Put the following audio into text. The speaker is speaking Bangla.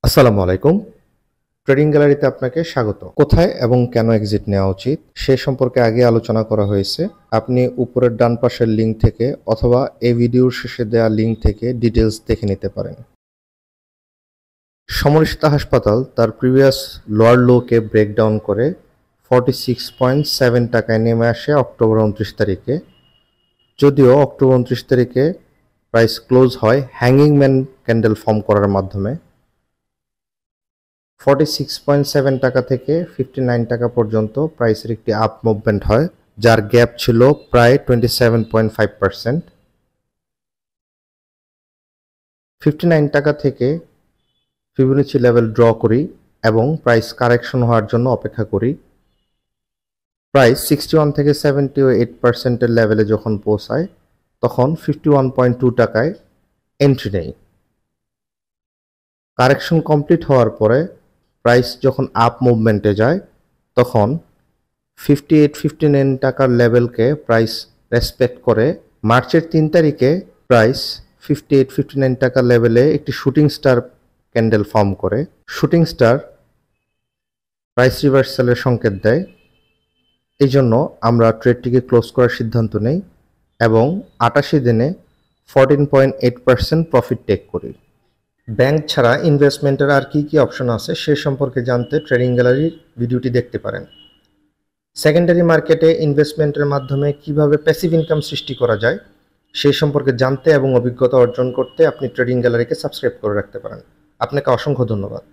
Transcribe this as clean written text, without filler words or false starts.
আসসালামু আলাইকুম। ট্রেডিং গ্যালারিতে আপনাকে স্বাগত। কোথায় এবং কেন এক্সিট নেওয়া উচিত সে সম্পর্কে আগে আলোচনা করা হয়েছে। আপনি উপরের ডান পাশের লিঙ্ক থেকে অথবা এই ভিডিওর শেষে দেওয়া লিঙ্ক থেকে ডিটেলস দেখে নিতে পারেন। সমরিস্তা হাসপাতাল তার প্রিভিয়াস লোয়ার লোকে ব্রেকডাউন করে 46.7 টাকায় নেমে আসে অক্টোবর 29 তারিখে। যদিও অক্টোবর 29 তারিখে প্রাইস ক্লোজ হয় হ্যাঙ্গিং ম্যান ক্যান্ডেল ফর্ম করার মাধ্যমে। 46.7 টাকা থেকে 59 টাকা পর্যন্ত প্রাইসের একটি আপ মুভমেন্ট হয়, যার গ্যাপ ছিল প্রায় 27.5%। 59 টাকা থেকে ফিবোনাচি লেভেল ড্র করি এবং প্রাইস কারেকশন হওয়ার জন্য অপেক্ষা করি। প্রাইস 61 থেকে 78% লেভেলে যখন পৌঁছায় তখন 51.2 টাকায় এন্ট্রি নেই। কারেকশন কমপ্লিট হওয়ার পরে প্রাইস যখন আপ মুভমেন্টে যায় তখন 58-59 টাকার লেভেলকে প্রাইস রেসপেক্ট করে মার্চের 3 তারিখে প্রাইস 58-59 টাকা লেভেলে একটি শুটিং স্টার ক্যান্ডেল ফর্ম করে। শুটিং স্টার প্রাইস রিভার্সালের সংকেত দেয়। এই জন্য আমরা ট্রেডটিকে ক্লোজ করার সিদ্ধান্ত নেই এবং 88 দিনে 14.8% প্রফিট টেক করি। ব্যাংক ছাড়া ইনভেস্টমেন্টের আর কি অপশন আছে সে সম্পর্কে জানতে ট্রেডিং গ্যালারির ভিডিওটি দেখতে পারেন। সেকেন্ডারি মার্কেটে ইনভেস্টমেন্টের মাধ্যমে কিভাবে প্যাসিভ ইনকাম সৃষ্টি করা যায় সেই সম্পর্কে জানতে এবং অভিজ্ঞতা অর্জন করতে আপনি ট্রেডিং গ্যালারিকে সাবস্ক্রাইব করে রাখতে পারেন। আপনাকে অসংখ্য ধন্যবাদ।